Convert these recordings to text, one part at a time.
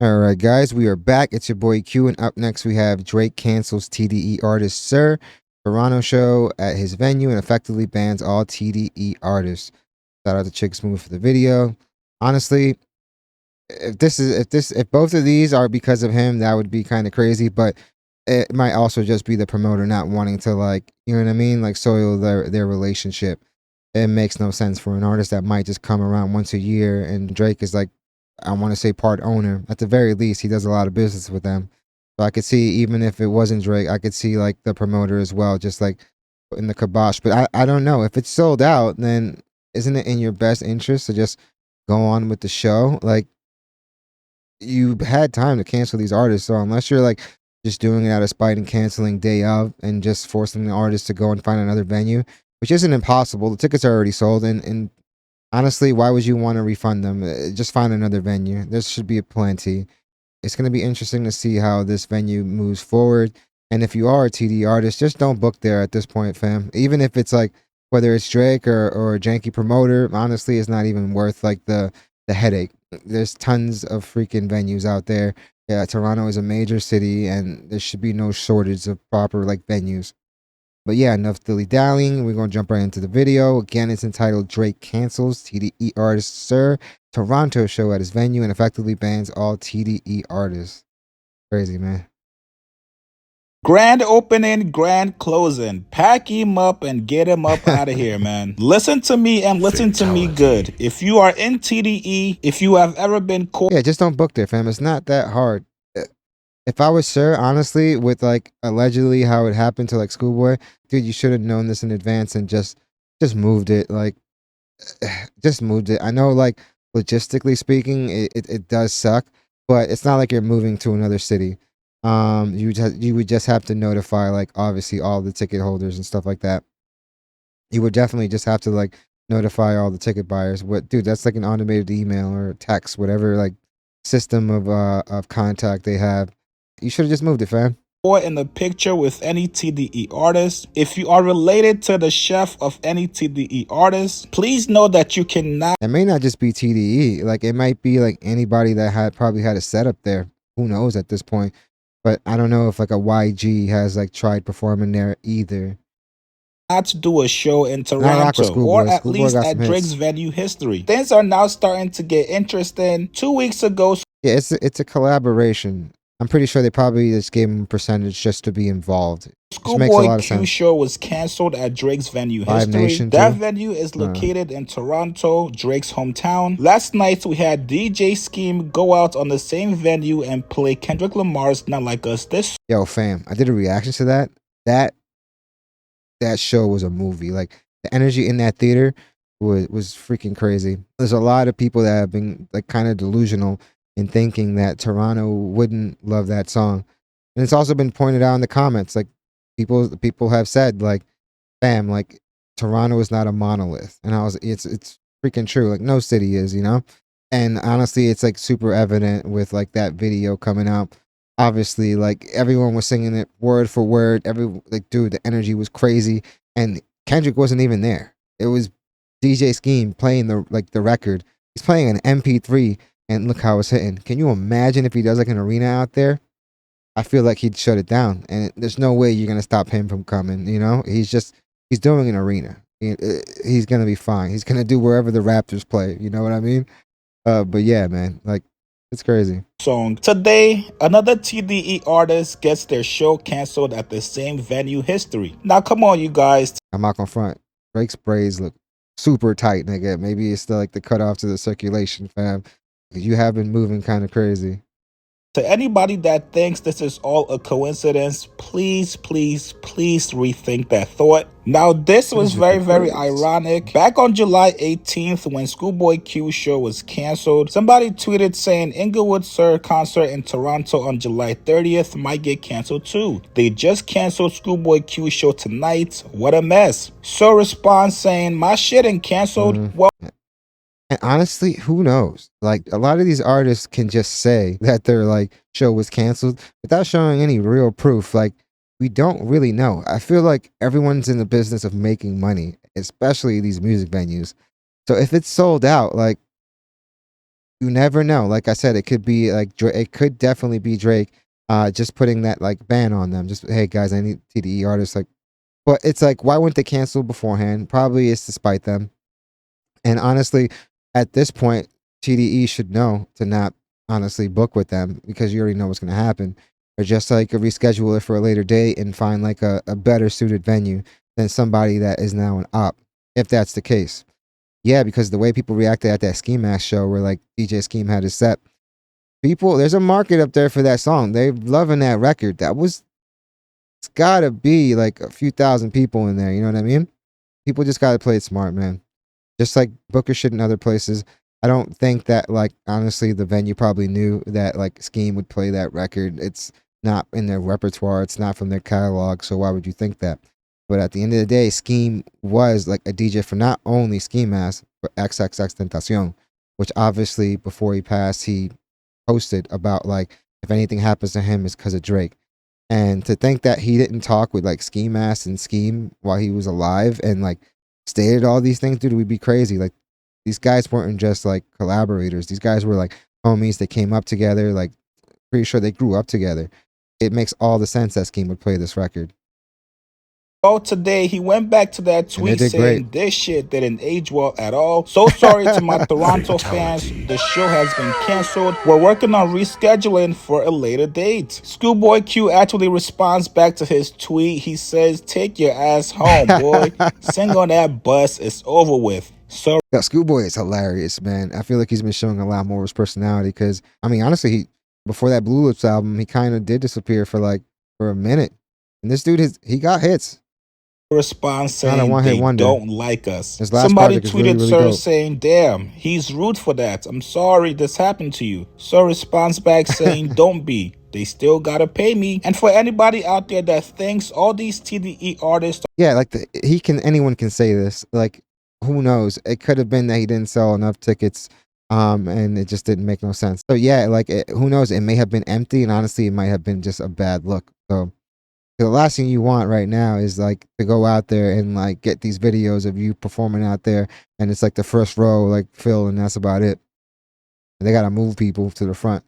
All right, guys, we are back. It's your boy Q, and up next we have Drake cancels TDE artist Sir Toronto show at his venue and effectively bans all TDE artists. Shout out to Chick Smooth for the video. Honestly, if both of these are because of him, that would be kind of crazy. But it might also just be the promoter not wanting to, like, you know what I mean, like, soil their relationship. It makes no sense for an artist that might just come around once a year, and Drake is like, I want to say part owner. At the very least, he does a lot of business with them. So I could see, even if it wasn't Drake, I could see like the promoter as well, just like in the kibosh. But I don't know. If it's sold out, then isn't it in your best interest to just go on with the show? Like, you had time to cancel these artists. So unless you're like just doing it out of spite and canceling day of and just forcing the artist to go and find another venue, which isn't impossible. The tickets are already sold, and honestly, why would you want to refund them? Just find another venue. There should be plenty. It's going to be interesting to see how this venue moves forward. And if you are a TD artist, just don't book there at this point, fam. Even if it's like, whether it's Drake or a janky promoter, honestly, it's not even worth like the headache. There's tons of freaking venues out there. Yeah, Toronto is a major city, and there should be no shortage of proper like venues. But yeah, enough dilly dallying. We're gonna jump right into the video. Again, it's entitled Drake Cancels TDE Artist Sir Toronto show at his venue and effectively bans all TDE artists. Crazy, man. Grand opening, grand closing. Pack him up and get him up out of here, man. Listen to me and listen to me good. If you are in TDE, if you have ever been caught. Yeah, just don't book there, fam. It's not that hard. If I was Sir, honestly, with like allegedly how it happened to like Schoolboy, dude, you should have known this in advance and just moved it. Like, just moved it. I know, like, logistically speaking, it does suck, but it's not like you're moving to another city. You would just have to notify, like, obviously all the ticket holders and stuff like that. You would definitely just have to like notify all the ticket buyers. What, dude? That's like an automated email or text, whatever like system of contact they have. You should have just moved it, fam. In the picture with any TDE artist. If you are related to the chef of any TDE artist, please know that you cannot. It may not just be TDE. Like, it might be like anybody that had probably had a setup there. Who knows at this point? But I don't know if like a YG has like tried performing there either. Not do a show in And I rock with Toronto, or Schoolboy. at Schoolboy least got at some Drake's hits. venue history. Things are now starting to get interesting. 2 weeks ago, Yeah, it's a collaboration. I'm pretty sure they probably just gave him a percentage just to be involved. Which makes a Schoolboy lot of Q sense. show was canceled at Drake's venue Live history. Nation That too. venue is located in Toronto, Drake's hometown. Last night we had DJ Scheme go out on the same venue and play Kendrick Lamar's Not Like Us This. Yo, fam, I did a reaction to that. That show was a movie. Like, the energy in that theater was freaking crazy. There's a lot of people that have been like kind of delusional in thinking that Toronto wouldn't love that song. And it's also been pointed out in the comments. Like, people have said, like, fam, like, Toronto is not a monolith. And it's freaking true. Like, no city is, you know? And honestly, it's like super evident with like that video coming out. Obviously, like, everyone was singing it word for word. Like, dude, the energy was crazy. And Kendrick wasn't even there. It was DJ Scheme playing the record. He's playing an MP3, and look how it's hitting. Can you imagine if he does like an arena out there? I feel like he'd shut it down, and there's no way you're gonna stop him from coming. You know, he's doing an arena. He's gonna be fine. He's gonna do wherever the Raptors play. You know what I mean? But yeah, man, like, it's crazy. Song. Today, another TDE artist gets their show canceled at the same venue history. Now, come on, you guys. I'm not gonna front. Drake's braids look super tight, nigga. Maybe it's still like the cutoff to the circulation, fam. You have been moving kind of crazy. To anybody that thinks this is all a coincidence, please, please, please rethink that thought. Now, this was very, very ironic. Back on July 18th, when Schoolboy Q show was canceled, somebody tweeted saying Inglewood Sir concert in Toronto on July 30th might get canceled too. They just canceled Schoolboy Q show tonight. What a mess. So responds saying, my shit ain't canceled. Well, and honestly, who knows? Like, a lot of these artists can just say that their like show was canceled without showing any real proof. Like, we don't really know. I feel like everyone's in the business of making money, especially these music venues. So if it's sold out, like, You never know. Like I said, it could be like it could definitely be Drake, just putting that like ban on them. Just hey guys, I need TDE artists. Like, but it's like why wouldn't they cancel beforehand? Probably it's to spite them. And honestly, at this point, TDE should know to not honestly book with them because you already know what's going to happen. Or just like reschedule it for a later date and find like a better suited venue than somebody that is now an op, if that's the case. Yeah, because the way people reacted at that Ski Mask show where like DJ Scheme had his set, people, there's a market up there for that song. They're loving that record. It's gotta be like a few thousand people in there. You know what I mean? People just gotta play it smart, man. Just like Booker shit in other places. I don't think that like honestly the venue probably knew that like Scheme would play that record. It's not in their repertoire. It's not from their catalog. So why would you think that? But at the end of the day, Scheme was like a DJ for not only Ski Mask but XXX Tentacion, which obviously before he passed, he posted about like if anything happens to him, it's because of Drake. And to think that he didn't talk with like Ski Mask and Scheme while he was alive and like stated all these things, dude, we'd be crazy. Like these guys weren't just like collaborators. These guys were like homies. They came up together. Like pretty sure they grew up together. It makes all the sense that Scheme would play this record. Oh, today he went back to that And they tweet did great. saying this shit didn't age well at all. So sorry to my Toronto fans. The show has been canceled. We're working on rescheduling for a later date. Schoolboy Q actually responds back to his tweet. He says, "Take your ass home, boy. Sing on that bus. It's over with." So Yo, Schoolboy is hilarious, man. I feel like he's been showing a lot more of his personality because I mean, honestly, he before that Blue Lips album, he kind of did disappear for a minute. And this dude, he got hits. response Not a saying one hit they wonder. don't like us. His last Somebody project is really, tweeted really Sir dope. saying, "Damn, he's rude for that. I'm sorry this happened to you." Sir responds back saying, "Don't be. They still gotta pay me." And for anybody out there that thinks all these TDE artists, Yeah, like anyone can say this. Like, who knows? It could have been that he didn't sell enough tickets, and it just didn't make no sense. So yeah, like who knows? It may have been empty, and honestly, it might have been just a bad look. So the last thing you want right now is like to go out there and like get these videos of you performing out there, and it's like the first row, like Phil, and that's about it. And they gotta move people to the front.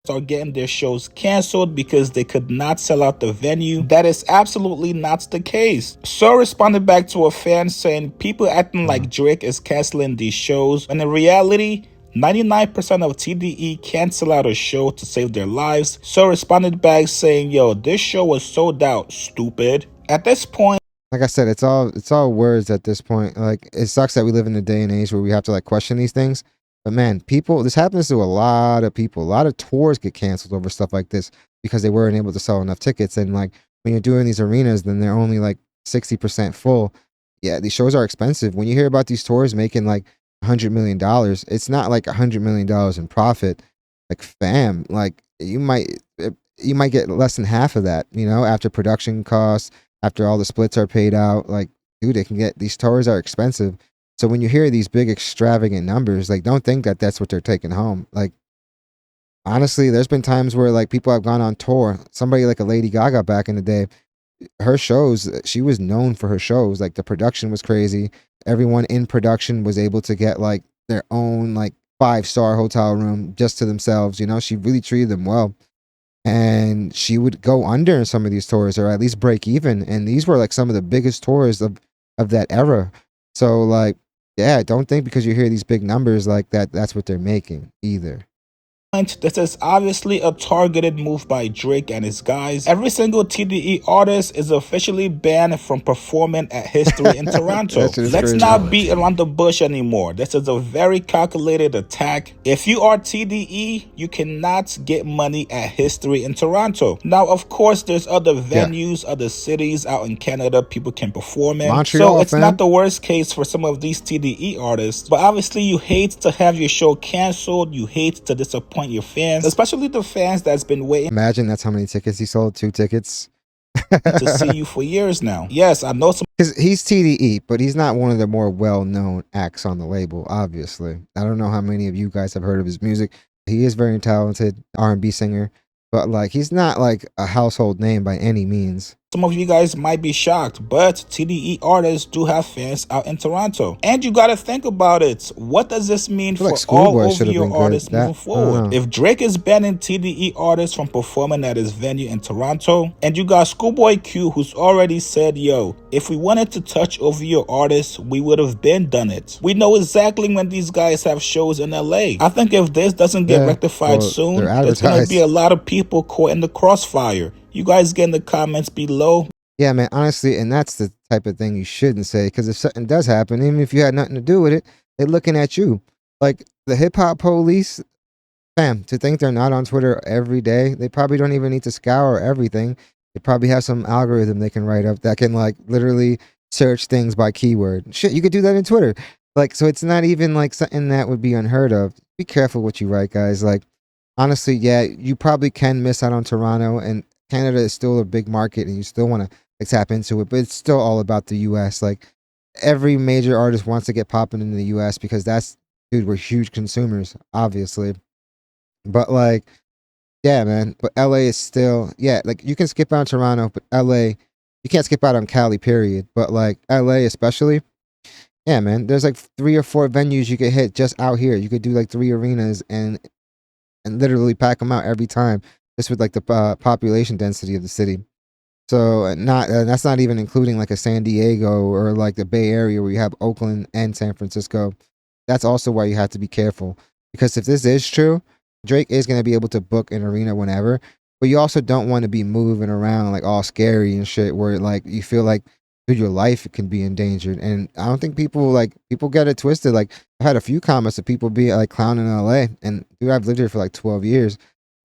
are getting their shows canceled because they could not sell out the venue. That is absolutely not the case. So responded back to a fan saying people acting like Drake is canceling these shows, when in reality 99% of TDE cancel out a show to save their lives. So responded back saying, "Yo, this show was sold out, stupid." At this point, Like I said, it's all words at this point. Like it sucks that we live in a day and age where we have to like question these things. But man, people, this happens to a lot of people. A lot of tours get canceled over stuff like this because they weren't able to sell enough tickets. And like when you're doing these arenas, then they're only like 60% full. Yeah, these shows are expensive. When you hear about these tours making like $100 million, it's not like $100 million in profit. Like fam, like you might get less than half of that, you know, after production costs, after all the splits are paid out. Like, dude, they can get these tours are expensive. So when you hear these big extravagant numbers, like don't think that that's what they're taking home. Like honestly, there's been times where like people have gone on tour. Somebody like a Lady Gaga back in the day, her shows, she was known for her shows. Like the production was crazy. Everyone in production was able to get like their own like 5-star hotel room just to themselves. You know, she really treated them well. And she would go under in some of these tours or at least break even. And these were like some of the biggest tours of that era. So like, yeah, don't think because you hear these big numbers like that, that's what they're making either. this is obviously a targeted move by Drake and his guys. Every single TDE artist is officially banned from performing at History in Toronto. Let's crazy. not beat around the bush anymore. This is a very calculated attack. If you are TDE, you cannot get money at History in Toronto. Now, of course, there's other venues, other cities out in Canada people can perform in. Montreal, so it's fam. not the worst case for some of these TDE artists. But obviously, you hate to have your show canceled. You hate to disappoint your fans, especially the fans that's been waiting. Imagine that's how many tickets he sold. 2 tickets. To see you for years now. Yes, I know some. Because he's TDE, but he's not one of the more well-known acts on the label. Obviously, I don't know how many of you guys have heard of his music. He is very talented R&B singer, but like he's not like a household name by any means. Some of you guys might be shocked, but TDE artists do have fans out in Toronto. And you gotta think about it. What does this mean I feel like for all Schoolboy should have OVO been good. artists moving That I don't forward? know. If Drake is banning TDE artists from performing at his venue in Toronto, and you got Schoolboy Q who's already said, yo, if we wanted to touch OVO artists, we would have been done it. We know exactly when these guys have shows in LA. I think if this doesn't get Yeah, rectified well, they're soon, there's gonna be advertised. a lot of people caught in the crossfire. You guys get in the comments below. Yeah, man, honestly, and that's the type of thing you shouldn't say, because if something does happen, even if you had nothing to do with it, they're looking at you. Like the hip hop police, fam, to think they're not on Twitter every day, they probably don't even need to scour everything. They probably have some algorithm they can write up that can like literally search things by keyword. Shit, you could do that in Twitter. Like, so it's not even like something that would be unheard of. Be careful what you write, guys. Like, honestly, yeah, you probably can miss out on Toronto, and Canada is still a big market, and you still want to like tap into it, but it's still all about the US. Like every major artist wants to get popping in the US because that's, dude, we're huge consumers, obviously. But like, yeah, man. But LA is still, yeah, like you can skip out on Toronto, but LA, you can't skip out on Cali, period. But like LA especially, yeah, man. There's like 3 or 4 venues you could hit just out here. You could do like 3 arenas and literally pack them out every time, just with like the population density of the city. So not that's not even including like a San Diego or like the Bay Area where you have Oakland and San Francisco. That's also why you have to be careful, because if this is true, Drake is going to be able to book an arena whenever, but you also don't want to be moving around like all scary and shit where like you feel like, dude, your life can be endangered. And I don't think people get it twisted. Like I had a few comments of people be like clowning in LA, and dude, I've lived here for like 12 years.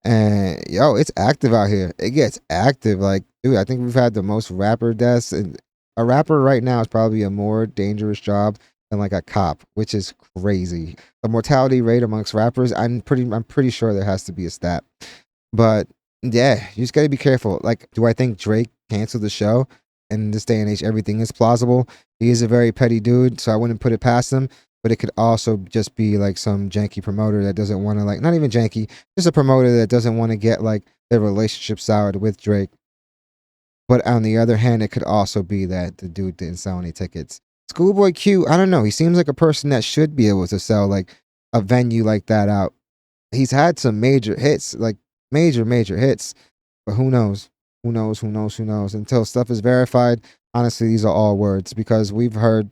And yo, it's active out here. It gets active. Like, dude, I think we've had the most rapper deaths. And a rapper right now is probably a more dangerous job than like a cop, which is crazy. The mortality rate amongst rappers, I'm pretty sure there has to be a stat. But yeah, you just gotta be careful. Like, do I think Drake canceled the show? In this day and age, everything is plausible. He is a very petty dude, so I wouldn't put it past him. But it could also just be like some janky promoter that doesn't want to, like, not even janky, just a promoter that doesn't want to get like their relationship soured with Drake. But on the other hand, it could also be that the dude didn't sell any tickets. Schoolboy Q, I don't know. He seems like a person that should be able to sell like a venue like that out. He's had some major hits, like major hits, but who knows? Who knows? Who knows? Who knows? Until stuff is verified, honestly, these are all words, because we've heard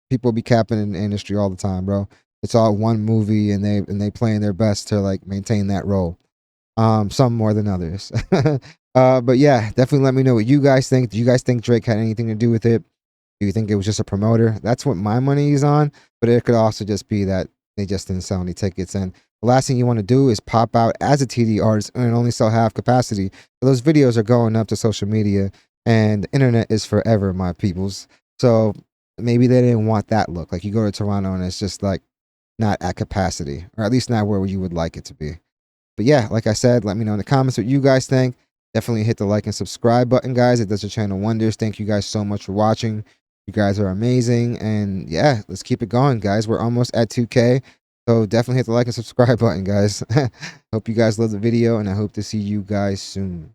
people be capping in the industry all the time, bro. It's all one movie, and they playing their best to like maintain that role. Some more than others. But yeah, definitely let me know what you guys think. Do you guys think Drake had anything to do with it? Do you think it was just a promoter? That's what my money is on. But it could also just be that they just didn't sell any tickets. And the last thing you want to do is pop out as a TD artist and only sell half capacity. So those videos are going up to social media, and the internet is forever, my peoples. So maybe they didn't want that look. Like you go to Toronto and it's just like not at capacity, or at least not where you would like it to be. But yeah, like I said, let me know in the comments what you guys think. Definitely hit the like and subscribe button, guys. It does the channel wonders. Thank you guys so much for watching. You guys are amazing. And yeah, let's keep it going, guys. We're almost at 2K. So definitely hit the like and subscribe button, guys. Hope you guys love the video, and I hope to see you guys soon.